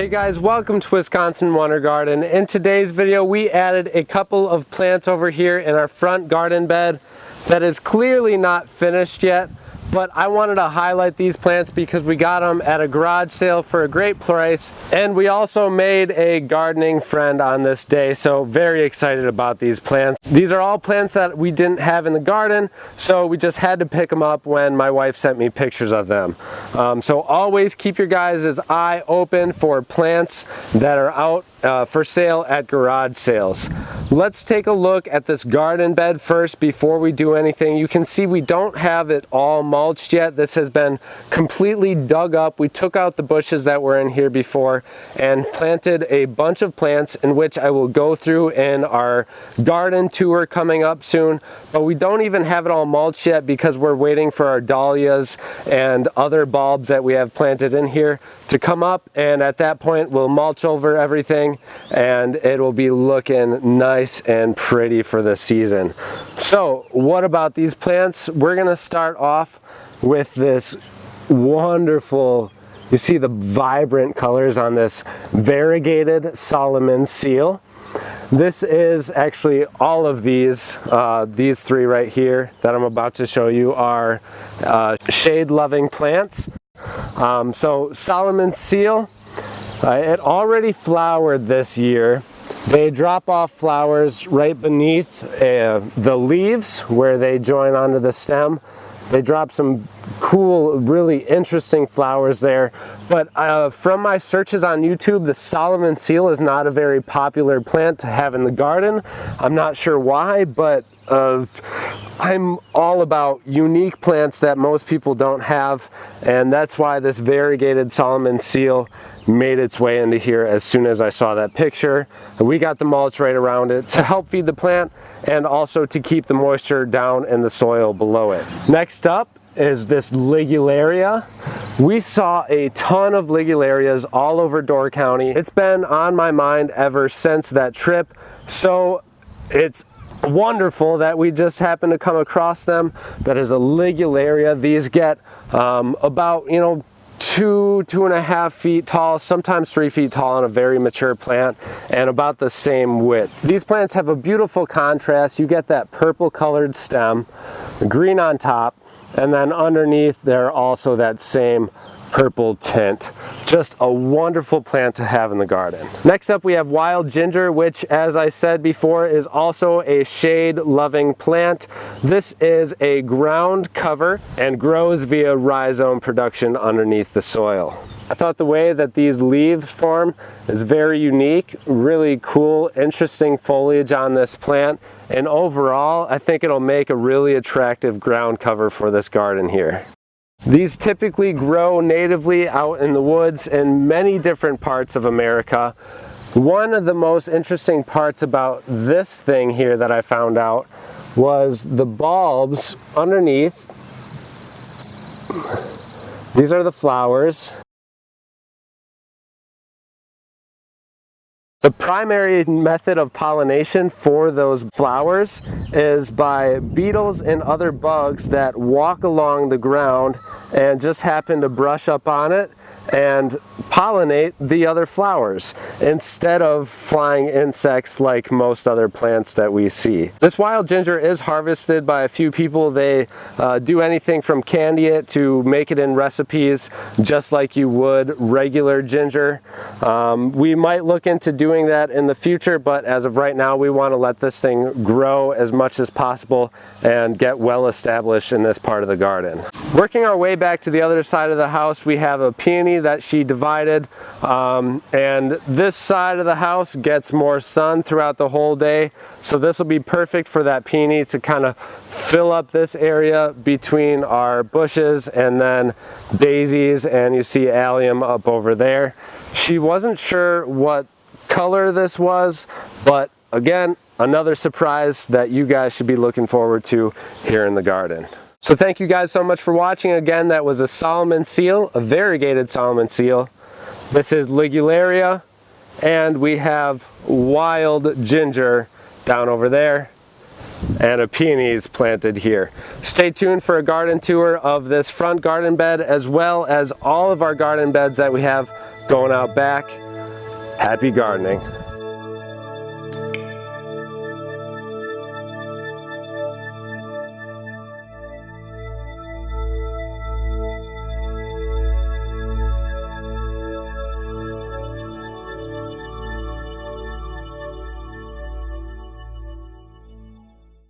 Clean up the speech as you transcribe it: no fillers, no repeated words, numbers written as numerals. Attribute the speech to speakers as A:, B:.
A: Hey guys, welcome to Wisconsin Wonder Garden. In today's video we added a couple of plants over here in our front garden bed that is clearly not finished yet, but I wanted to highlight these plants because we got them at a garage sale for a great price, and we also made a gardening friend on this day, so very excited about these plants. These are all plants that we didn't have in the garden, so we just had to pick them up when my wife sent me pictures of them. So always keep your guys' eye open for plants that are out for sale at garage sales. Let's take a look at this garden bed first before we do anything. You can see we don't have it all mulched yet. This has been completely dug up. We took out the bushes that were in here before and planted a bunch of plants, in which I will go through in our garden tour coming up soon. But we don't even have it all mulched yet because we're waiting for our dahlias and other bulbs that we have planted in here to come up, and at that point we'll mulch over everything and it will be looking nice and pretty for the season. So what about these plants? We're gonna start off with this wonderful, you see the vibrant colors on this variegated Solomon seal. This is actually all of these three right here that I'm about to show you are shade loving plants. So Solomon seal, it already flowered this year. They drop off flowers right beneath the leaves where they join onto the stem. They drop some cool, really interesting flowers there. But from my searches on YouTube, the Solomon seal is not a very popular plant to have in the garden. I'm not sure why, but I'm all about unique plants that most people don't have, and that's why this variegated Solomon seal made its way into here as soon as I saw that picture. We got the mulch right around it to help feed the plant and also to keep the moisture down in the soil below it. Next up is this Ligularia. We saw a ton of Ligularias all over Door County. It's been on my mind ever since that trip, so it's wonderful that we just happened to come across them. That is a Ligularia. These get about, 2.5 feet tall, sometimes 3 feet tall on a very mature plant, and about the same width. These plants have a beautiful contrast. You get that purple colored stem, green on top, and then underneath they're also that same purple tint. Just a wonderful plant to have in the garden. Next up we have wild ginger, which, as I said before, is also a shade loving plant. This is a ground cover and grows via rhizome production underneath the soil. I thought the way that these leaves form is very unique, really cool, interesting foliage on this plant, and overall I think it'll make a really attractive ground cover for this garden here. These typically grow natively out in the woods in many different parts of America. One of the most interesting parts about this thing here that I found out was the bulbs underneath. These are the flowers. The primary method of pollination for those flowers is by beetles and other bugs that walk along the ground and just happen to brush up on it and pollinate the other flowers instead of flying insects like most other plants that we see. This wild ginger is harvested by a few people. They do anything from candy it to make it in recipes just like you would regular ginger. We might look into doing that in the future, but as of right now we want to let this thing grow as much as possible and get well established in this part of the garden. Working our way back to the other side of the house, we have a peony that she divided, and this side of the house gets more sun throughout the whole day, so this will be perfect for that peony to kind of fill up this area between our bushes and then daisies, and you see allium up over there. She wasn't sure what color this was, but again, another surprise that you guys should be looking forward to here in the garden. So thank you guys so much for watching. Again, that was a Solomon seal, a variegated Solomon seal. This is Ligularia, and we have wild ginger down over there, and a peonies planted here. Stay tuned for a garden tour of this front garden bed, as well as all of our garden beds that we have going out back. Happy gardening.